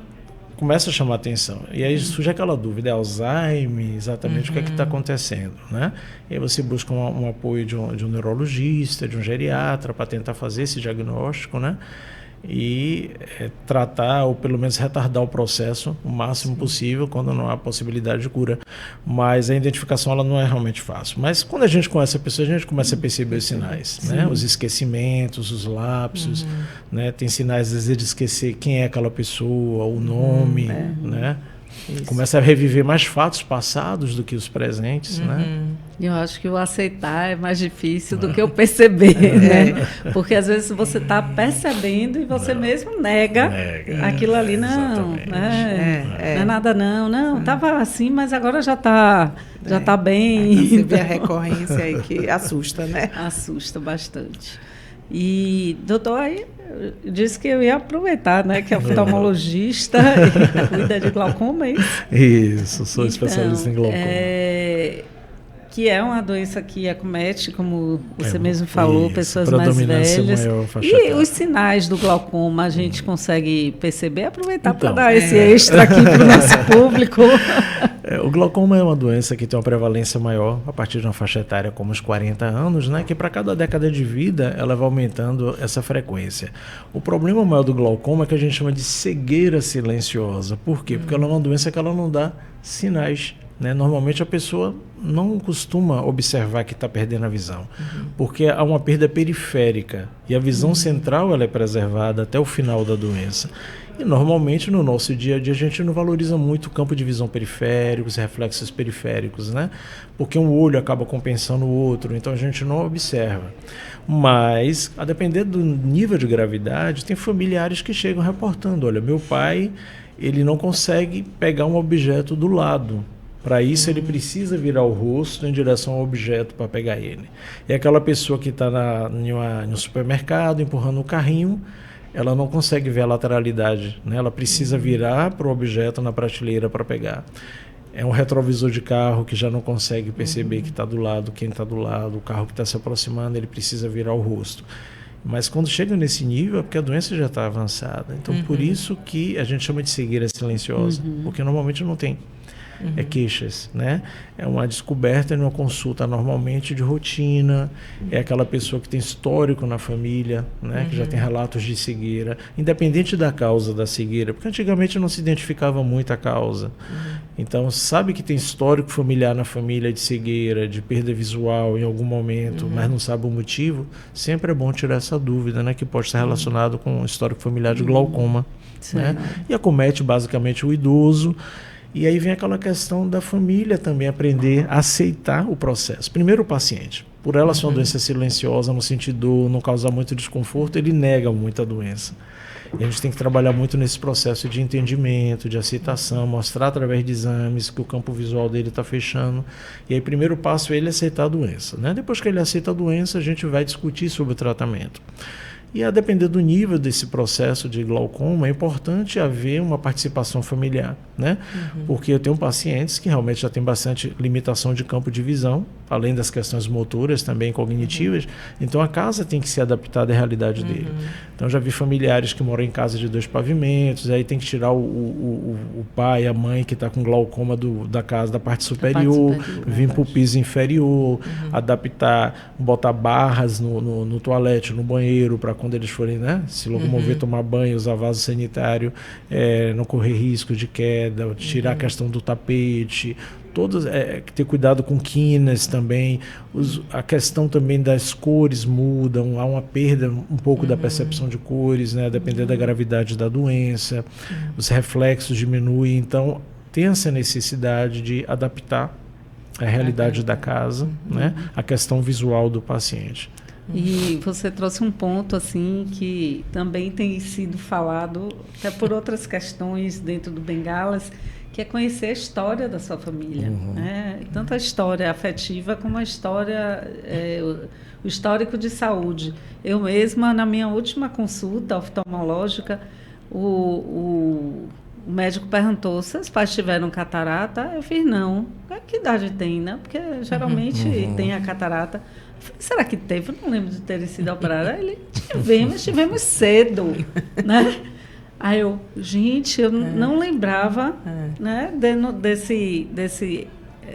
começa a chamar atenção. E aí surge aquela dúvida, é Alzheimer, exatamente o que é que está acontecendo, né? E aí você busca um apoio de um neurologista, de um geriatra, para tentar fazer esse diagnóstico, né? E tratar ou pelo menos retardar o processo o máximo possível quando não há possibilidade de cura. Mas a identificação ela não é realmente fácil. Mas quando a gente conhece a pessoa, a gente começa a perceber os sinais, né? Os esquecimentos, os lapsos, né? Tem sinais às vezes de esquecer quem é aquela pessoa, o nome, né? Isso. Começa a reviver mais fatos passados do que os presentes, né? Eu acho que o aceitar é mais difícil do que o perceber, né? Porque às vezes você está percebendo e você mesmo nega aquilo ali, não, né? Não é nada não, estava assim, mas agora já está bem. Você vê a recorrência aí que assusta, né? Assusta bastante. E, doutor, aí disse que eu ia aproveitar, né? Que é oftalmologista e cuida de glaucoma, é isso? Isso, sou especialista em glaucoma. Que é uma doença que acomete, como você mesmo falou, isso, pessoas mais velhas. E os sinais do glaucoma a gente consegue perceber? Aproveitar para dar esse extra aqui para o nosso público. O glaucoma é uma doença que tem uma prevalência maior a partir de uma faixa etária como os 40 anos, né? Que para cada década de vida ela vai aumentando essa frequência. O problema maior do glaucoma é que a gente chama de cegueira silenciosa. Por quê? Porque ela é uma doença que ela não dá sinais, né? Normalmente a pessoa não costuma observar que está perdendo a visão, porque há uma perda periférica e a visão central ela é preservada até o final da doença. E normalmente no nosso dia a dia a gente não valoriza muito o campo de visão periférico, os reflexos periféricos, né? Porque um olho acaba compensando o outro, então a gente não observa. Mas, a depender do nível de gravidade, tem familiares que chegam reportando, olha, meu pai, ele não consegue pegar um objeto do lado. Para isso, ele precisa virar o rosto em direção ao objeto para pegar ele. E aquela pessoa que está no supermercado, empurrando o carrinho, ela não consegue ver a lateralidade, né? Ela precisa virar para o objeto na prateleira para pegar. É um retrovisor de carro que já não consegue perceber que está do lado, quem está do lado, o carro que está se aproximando, ele precisa virar o rosto. Mas quando chega nesse nível é porque a doença já está avançada. Então, por isso que a gente chama de cegueira silenciosa, porque normalmente não tem. Queixas, né? É uma descoberta em uma consulta normalmente de rotina, é aquela pessoa que tem histórico na família, né? Que já tem relatos de cegueira, independente da causa da cegueira, porque antigamente não se identificava muito a causa. Então, sabe que tem histórico familiar na família de cegueira, de perda visual em algum momento, mas não sabe o motivo, sempre é bom tirar essa dúvida, né? Que pode estar relacionado com o histórico familiar de glaucoma, né? E acomete basicamente o idoso. E aí vem aquela questão da família também aprender a aceitar o processo. Primeiro o paciente, por ela ser uma doença silenciosa, não sentir dor, não causar muito desconforto, ele nega muito a doença. E a gente tem que trabalhar muito nesse processo de entendimento, de aceitação, mostrar através de exames que o campo visual dele está fechando. E aí o primeiro passo é ele aceitar a doença, né? Depois que ele aceita a doença, a gente vai discutir sobre o tratamento. E a depender do nível desse processo de glaucoma, é importante haver uma participação familiar, né? Porque eu tenho pacientes que realmente já têm bastante limitação de campo de visão, além das questões motoras, também cognitivas. Então a casa tem que ser adaptada à realidade dele. Então já vi familiares que moram em casa de 2 pavimentos, aí tem que tirar o pai, a mãe que está com glaucoma da casa, da parte superior, vir para o piso inferior, adaptar, botar barras no toalete, no banheiro, para quando eles forem, né, se locomover, tomar banho, usar vaso sanitário, não correr risco de queda, tirar a questão do tapete, todos, ter cuidado com quinas também, a questão também das cores mudam, há uma perda um pouco da percepção de cores, né, dependendo da gravidade da doença, os reflexos diminuem, então tem essa necessidade de adaptar a realidade da casa, né, a questão visual do paciente. E você trouxe um ponto assim que também tem sido falado até por outras questões dentro do Bengalas, que é conhecer a história da sua família, né? Tanto a história afetiva como a história, o histórico de saúde. Eu mesma, na minha última consulta oftalmológica, o médico perguntou: seus pais tiveram catarata? Eu fiz: não. Que idade tem, né? Porque geralmente tem a catarata. Eu falei: será que teve? Eu não lembro de terem sido operados. Ele: tivemos cedo, né? Aí eu: gente, eu não lembrava, né,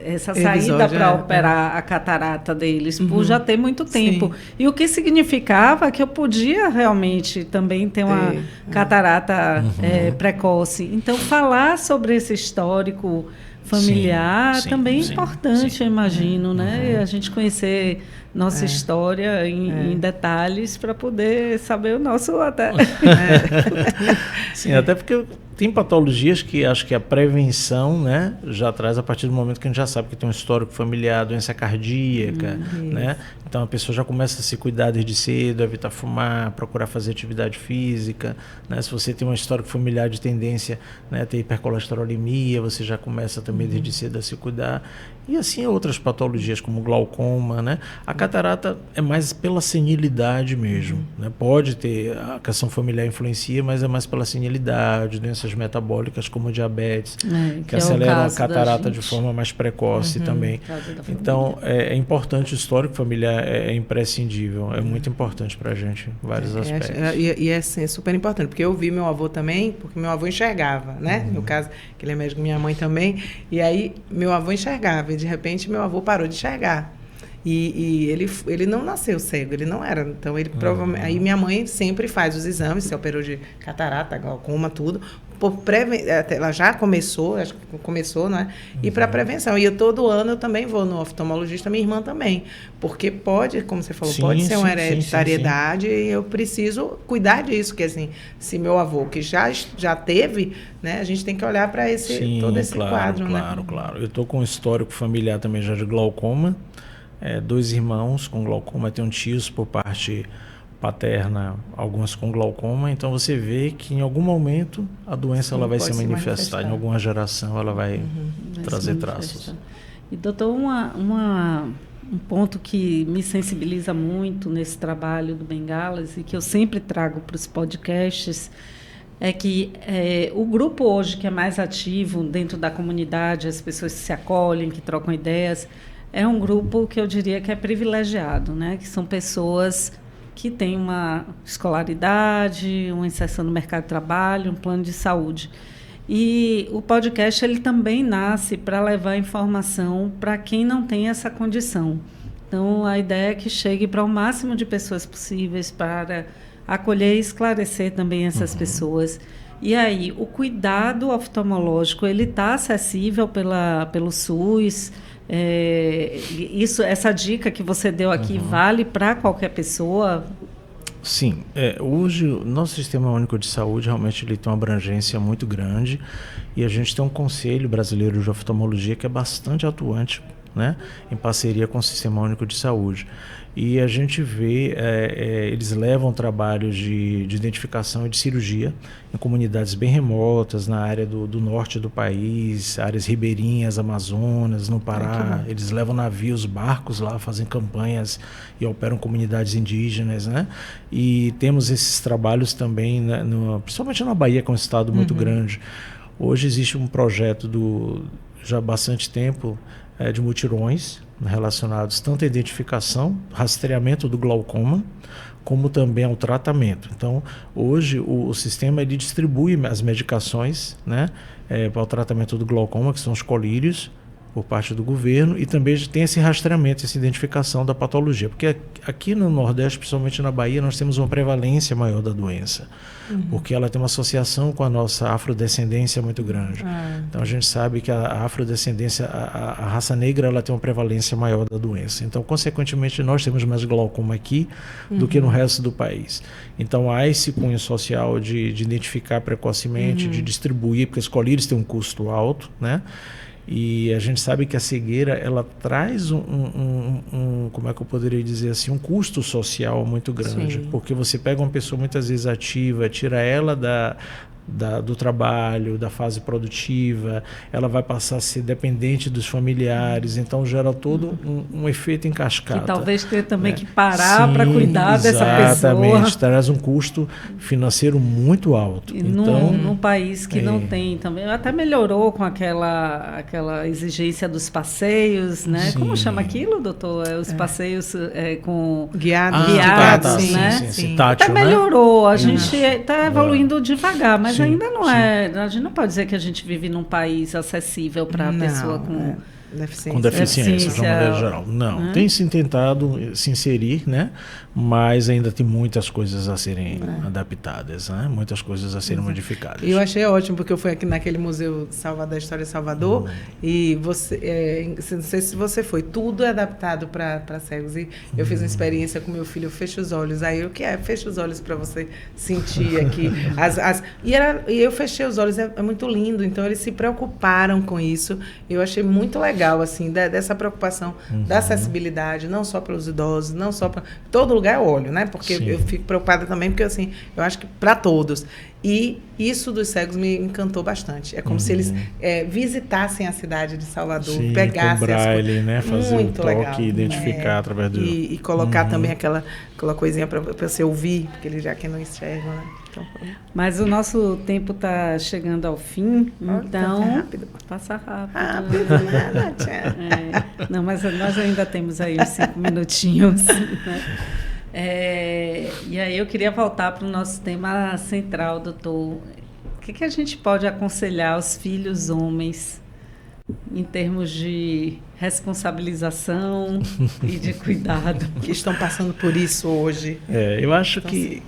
essa saída para operar a catarata deles, por já ter muito tempo. Sim. E o que significava que eu podia realmente também ter uma catarata precoce. Então, falar sobre esse histórico familiar também é importante, eu imagino, né? A gente conhecer nossa história em detalhes para poder saber o nosso até. Sim, até porque tem patologias que acho que a prevenção, né, já traz a partir do momento que a gente já sabe que tem um histórico familiar, doença cardíaca, né? Então a pessoa já começa a se cuidar desde cedo, evitar fumar, procurar fazer atividade física, né? Se você tem um histórico familiar de tendência, né, a ter hipercolesterolemia, você já começa também desde cedo a se cuidar. E assim outras patologias como glaucoma, né? A catarata é mais pela senilidade mesmo, né? Pode ter, a questão familiar influencia, mas é mais pela senilidade, doenças metabólicas como diabetes, que aceleram a catarata de forma mais precoce também. Então, é importante, o histórico familiar é imprescindível, é muito importante para a gente em vários aspectos. E é assim, super importante, porque eu vi meu avô também, porque meu avô enxergava, né? No caso, que ele é médico, minha mãe também, e aí meu avô enxergava, e de repente meu avô parou de enxergar. E ele não nasceu cego, ele não era. Então, ele provavelmente. Aí minha mãe sempre faz os exames, se operou de catarata, glaucoma, tudo. Ela já começou, acho que começou, né? E para prevenção. E todo ano eu também vou no oftalmologista, minha irmã também. Porque pode, como você falou, pode ser uma hereditariedade e eu preciso cuidar disso. Porque, assim, se meu avô, que já teve, né? A gente tem que olhar para todo esse quadro, né? Claro. Eu estou com um histórico familiar também já de glaucoma. 2 irmãos com glaucoma, tem tios por parte paterna, alguns com glaucoma, então você vê que em algum momento a doença ela vai se manifestar, em alguma geração ela vai trazer traços. E doutor, um ponto que me sensibiliza muito nesse trabalho do Bengalas e que eu sempre trago para os podcasts é que o grupo hoje que é mais ativo dentro da comunidade, as pessoas que se acolhem, que trocam ideias, é um grupo que eu diria que é privilegiado, né? Que são pessoas que têm uma escolaridade, uma inserção no mercado de trabalho, um plano de saúde. E o podcast ele também nasce para levar informação para quem não tem essa condição. Então, a ideia é que chegue para o máximo de pessoas possíveis para acolher e esclarecer também essas pessoas. E aí, o cuidado oftalmológico ele está acessível pelo SUS. Essa dica que você deu aqui vale para qualquer pessoa? Sim, hoje o nosso Sistema Único de Saúde realmente ele tem uma abrangência muito grande e a gente tem um Conselho Brasileiro de Oftalmologia que é bastante atuante, né, em parceria com o Sistema Único de Saúde. E a gente vê, eles levam trabalhos de identificação e de cirurgia em comunidades bem remotas, na área do norte do país, áreas ribeirinhas, Amazonas, no Pará. Eles levam navios, barcos lá, fazem campanhas e operam comunidades indígenas, né? E temos esses trabalhos também, né, principalmente na Bahia, que é um estado muito grande. Hoje existe um projeto já há bastante tempo de mutirões relacionados tanto à identificação, rastreamento do glaucoma, como também ao tratamento. Então, hoje o sistema ele distribui as medicações, né, para o tratamento do glaucoma, que são os colírios, por parte do governo, e também tem esse rastreamento, essa identificação da patologia. Porque aqui no Nordeste, principalmente na Bahia, nós temos uma prevalência maior da doença, porque ela tem uma associação com a nossa afrodescendência muito grande. Então a gente sabe que a afrodescendência, a raça negra, ela tem uma prevalência maior da doença. Então, consequentemente, nós temos mais glaucoma aqui do que no resto do país. Então há esse cunho social de identificar precocemente, de distribuir, porque os colírios têm um custo alto, né? E a gente sabe que a cegueira ela traz como é que eu poderia dizer assim, um custo social muito grande. Sim. Porque você pega uma pessoa muitas vezes ativa, tira ela do trabalho, da fase produtiva, ela vai passar a ser dependente dos familiares, então gera todo um efeito em cascata. Que talvez tenha também que parar para cuidar dessa pessoa. Exatamente, traz um custo financeiro muito alto. E então, num país que não tem também, até melhorou com aquela exigência dos passeios, né? Sim. Como chama aquilo, doutor? Os passeios com guiados, né? Sim. Tátil, até melhorou, a gente Isso. está evoluindo devagar, mas ainda não sim. a gente não pode dizer que a gente vive num país acessível para a pessoa com com deficiência, de uma maneira geral. Não, tem se tentado se inserir, né? Mas ainda tem muitas coisas a serem adaptadas, né? Muitas coisas a serem modificadas. Eu achei ótimo, porque eu fui aqui naquele Museu da História de Salvador, e você, não sei se você foi, tudo é adaptado para cegos. E eu fiz uma experiência com meu filho, eu fecho os olhos, aí o que é? Fecha os olhos para você sentir aqui. E eu fechei os olhos, é muito lindo, então eles se preocuparam com isso. Eu achei muito legal, assim, dessa preocupação da acessibilidade, não só para os idosos, não só para... Todo lugar eu olho, né? Porque eu fico preocupada também, porque, assim, eu acho que para todos. E isso dos cegos me encantou bastante. É como se eles visitassem a cidade de Salvador, pegassem com braille, né? Fazer muito o toque legal, e identificar através do... E colocar também aquela coisinha para você ouvir, porque eles já que não enxergam, né? Então, mas o nosso tempo está chegando ao fim, então... Rápido. Passa rápido. Rápido, né, Natia? Não, mas nós ainda temos aí uns 5 minutinhos, né? E aí eu queria voltar para o nosso tema central, doutor. O que a gente pode aconselhar aos filhos homens em termos de responsabilização e de cuidado? Que estão passando por isso hoje. Eu acho que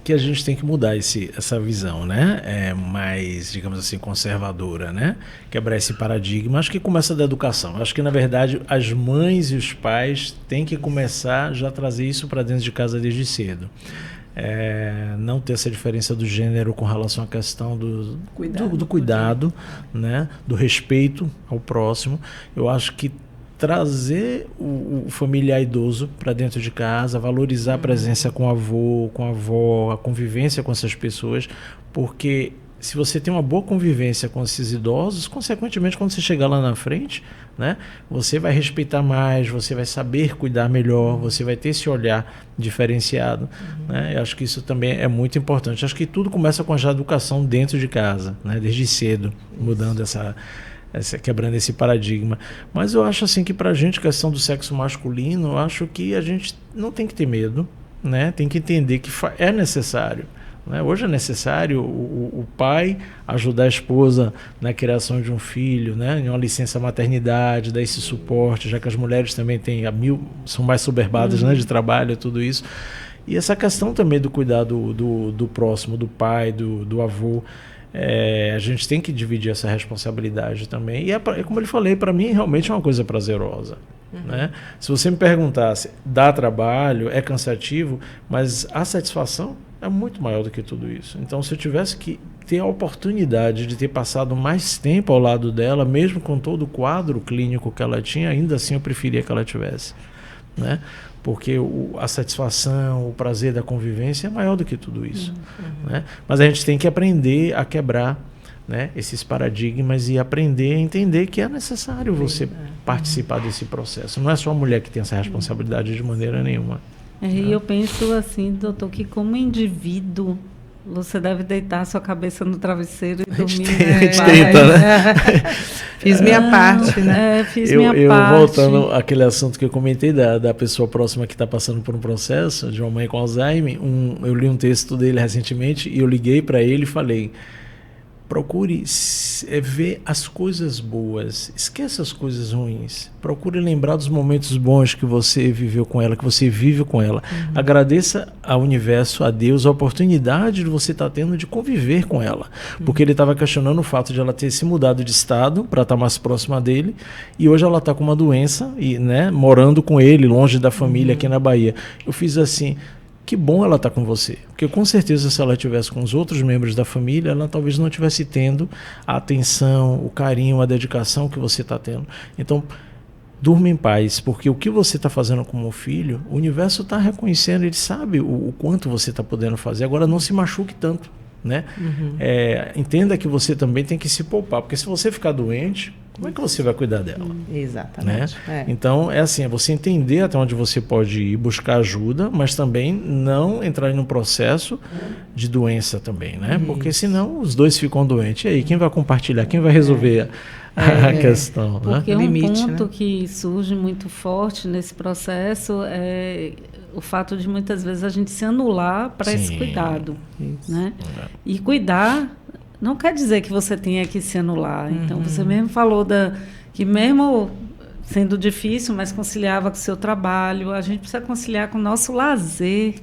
a gente tem que mudar essa visão, né? Mais, digamos assim, conservadora, né? Quebrar esse paradigma. Acho que começa da educação. Acho que, na verdade, as mães e os pais têm que começar já a trazer isso para dentro de casa desde cedo. Não ter essa diferença do gênero com relação à questão do cuidado, né? Do respeito ao próximo. Eu acho que trazer o familiar idoso para dentro de casa, valorizar a presença com o avô, com a avó, a convivência com essas pessoas, porque se você tem uma boa convivência com esses idosos, consequentemente, quando você chegar lá na frente, né, você vai respeitar mais, você vai saber cuidar melhor, você vai ter esse olhar diferenciado. Né? Eu acho que isso também é muito importante. Acho que tudo começa com a educação dentro de casa, né, desde cedo, mudando quebrando esse paradigma. Mas eu acho assim que para a gente, questão do sexo masculino, eu acho que a gente não tem que ter medo, né? Tem que entender que é necessário. Né? Hoje é necessário o pai ajudar a esposa na criação de um filho, né? Em uma licença maternidade, dar esse suporte, já que as mulheres também são mais soberbadas, né? De trabalho e tudo isso. E essa questão também do cuidado do próximo, do pai, do avô. A gente tem que dividir essa responsabilidade também. E como eu falei, para mim realmente é uma coisa prazerosa. Né? Se você me perguntasse, dá trabalho, é cansativo, mas a satisfação é muito maior do que tudo isso. Então, se eu tivesse que ter a oportunidade de ter passado mais tempo ao lado dela, mesmo com todo o quadro clínico que ela tinha, ainda assim eu preferia que ela tivesse. Né? Porque a satisfação, o prazer da convivência é maior do que tudo isso. Né? Mas a gente tem que aprender a quebrar, né, esses paradigmas e aprender a entender que é necessário você participar desse processo. Não é só a mulher que tem essa responsabilidade de maneira nenhuma. E eu penso assim, doutor, que como indivíduo, você deve deitar a sua cabeça no travesseiro e dormir. A gente tenta, né? Fiz minha parte, né? Fiz minha parte. Voltando àquele assunto que eu comentei da pessoa próxima que está passando por um processo, de uma mãe com Alzheimer, eu li um texto dele recentemente e eu liguei para ele e falei: procure ver as coisas boas, esqueça as coisas ruins, procure lembrar dos momentos bons que você viveu com ela, que você vive com ela. Agradeça ao universo, a Deus, a oportunidade de você estar tendo de conviver com ela, porque ele estava questionando o fato de ela ter se mudado de estado para estar mais próxima dele, e hoje ela está com uma doença, e, né, morando com ele, longe da família aqui na Bahia. Eu fiz assim: que bom ela estar com você, porque com certeza se ela estivesse com os outros membros da família, ela talvez não estivesse tendo a atenção, o carinho, a dedicação que você está tendo. Então, durma em paz, porque o que você está fazendo como filho, o universo está reconhecendo, ele sabe o quanto você está podendo fazer. Agora, não se machuque tanto, né? Entenda que você também tem que se poupar, porque se você ficar doente, como é que você vai cuidar dela? Exatamente. Né? Então, é assim, é você entender até onde você pode ir buscar ajuda, mas também não entrar em um processo de doença também, né? Porque senão os dois ficam doentes. E aí, quem vai compartilhar? Quem vai resolver a questão? Porque né? um ponto que surge muito forte nesse processo é o fato de muitas vezes a gente se anular para esse cuidado. Né? E cuidar não quer dizer que você tenha que se anular. Então, você mesmo falou que mesmo sendo difícil, mas conciliava com o seu trabalho, a gente precisa conciliar com o nosso lazer,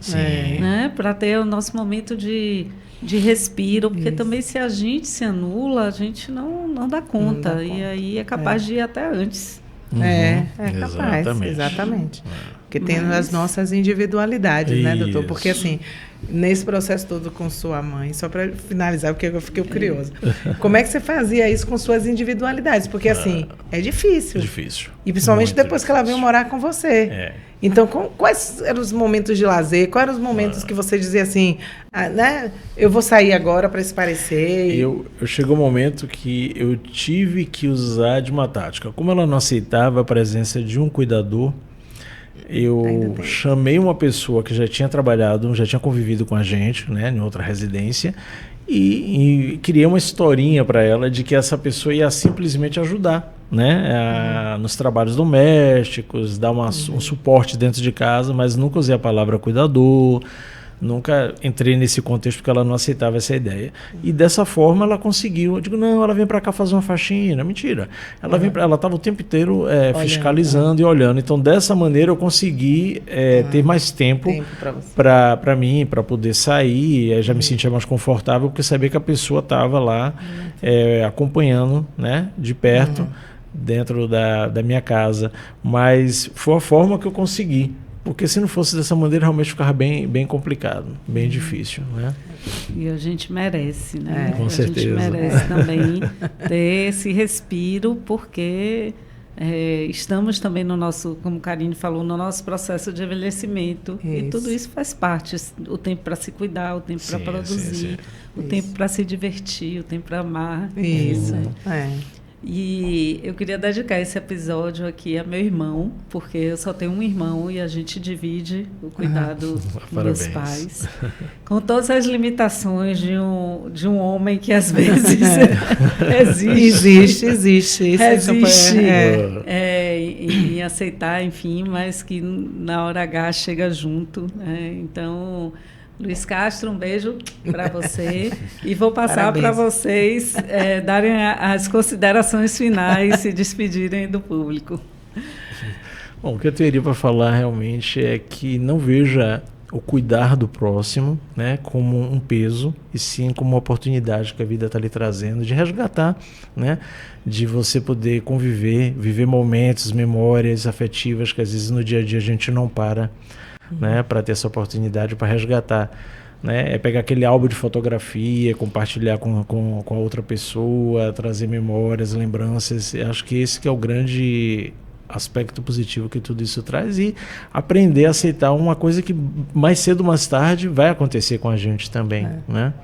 né? Para ter o nosso momento de respiro, porque também se a gente se anula, a gente não dá conta. E aí é capaz de ir até antes. É capaz, exatamente. Porque tem as nossas individualidades, né, doutor? Porque, assim, nesse processo todo com sua mãe, só para finalizar, porque eu fiquei curiosa, como é que você fazia isso com suas individualidades? Porque, assim, é difícil. Difícil. E principalmente depois que ela veio morar com você. Então, quais eram os momentos de lazer? Quais eram os momentos que você dizia assim, né? Eu vou sair agora para se parecer? Eu chegou um momento que eu tive que usar de uma tática. Como ela não aceitava a presença de um cuidador, eu chamei uma pessoa que já tinha trabalhado, já tinha convivido com a gente, né, em outra residência, e criei uma historinha para ela de que essa pessoa ia simplesmente ajudar, né, nos trabalhos domésticos, dar um suporte dentro de casa, mas nunca usei a palavra cuidador, nunca entrei nesse contexto porque ela não aceitava essa ideia. E dessa forma ela conseguiu. Eu digo, não, ela vem para cá fazer uma faxina. Mentira. Ela estava o tempo inteiro fiscalizando e olhando. Então, dessa maneira, eu consegui ter mais tempo para mim, para poder sair. Eu já me sentia mais confortável, porque sabia que a pessoa estava lá acompanhando, né, de perto, dentro da minha casa. Mas foi a forma que eu consegui. Porque se não fosse dessa maneira, realmente ficava bem complicado, bem difícil, né? E a gente merece, né? Com certeza. A gente merece também ter esse respiro, porque estamos também no nosso, como Karine falou, no nosso processo de envelhecimento. E tudo isso faz parte. O tempo para se cuidar, o tempo para produzir, o tempo para se divertir, o tempo para amar. Isso. E eu queria dedicar esse episódio aqui a meu irmão, porque eu só tenho um irmão e a gente divide o cuidado dos meus pais. Com todas as limitações de um homem que às vezes existe em aceitar, enfim, mas que na hora H chega junto. Então... Luiz Castro, um beijo para você e vou passar para vocês darem as considerações finais, se despedirem do público. Bom, o que eu teria para falar realmente é que não veja o cuidar do próximo, né, como um peso, e sim como uma oportunidade que a vida está lhe trazendo de resgatar, né, de você poder conviver, viver momentos, memórias afetivas que às vezes no dia a dia a gente não para, né, para ter essa oportunidade para resgatar, né, pegar aquele álbum de fotografia, compartilhar com a outra pessoa, trazer memórias, lembranças. Eu acho que esse que é o grande aspecto positivo que tudo isso traz, e aprender a aceitar uma coisa que mais cedo ou mais tarde vai acontecer com a gente também, né?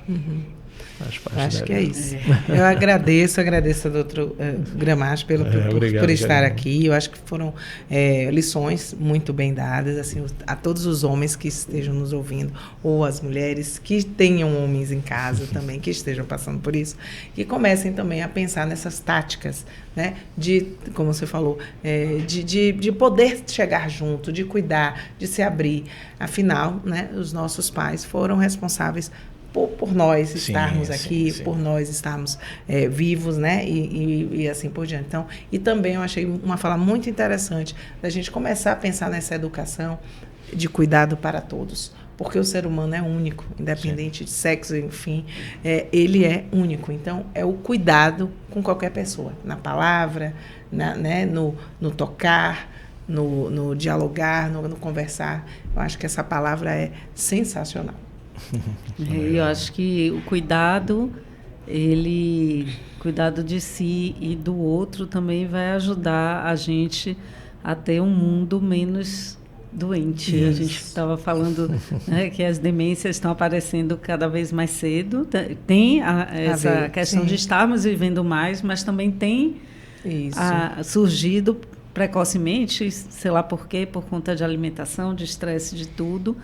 Acho que é isso. Eu agradeço ao doutor Gramacho por estar aqui. Eu acho que foram lições muito bem dadas, assim, a todos os homens que estejam nos ouvindo, ou as mulheres que tenham homens em casa também, que estejam passando por isso, que comecem também a pensar nessas táticas, né, de, como você falou, de poder chegar junto, de cuidar, de se abrir. Afinal, né, os nossos pais foram responsáveis por nós estarmos aqui, por nós estarmos vivos, né? E assim por diante. Então, e também eu achei uma fala muito interessante da gente começar a pensar nessa educação de cuidado para todos, porque o ser humano é único, independente de sexo, enfim, ele é único. Então, é o cuidado com qualquer pessoa, na palavra, né? no tocar, no dialogar, no conversar. Eu acho que essa palavra é sensacional. Eu acho que o cuidado de si e do outro também vai ajudar a gente a ter um mundo menos doente. Isso. A gente estava falando, né, que as demências estão aparecendo cada vez mais cedo. Tem essa questão de estarmos vivendo mais, mas também tem surgido precocemente, sei lá por quê, por conta de alimentação, de estresse, de tudo.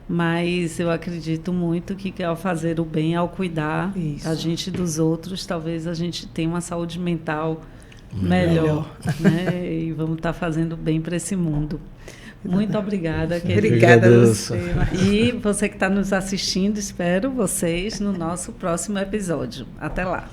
Mas eu acredito muito que ao fazer o bem, ao cuidar a gente dos outros, talvez a gente tenha uma saúde mental melhor. Né? E vamos estar fazendo bem para esse mundo. Muito obrigada. Obrigada a você. E você que está nos assistindo, espero vocês no nosso próximo episódio. Até lá.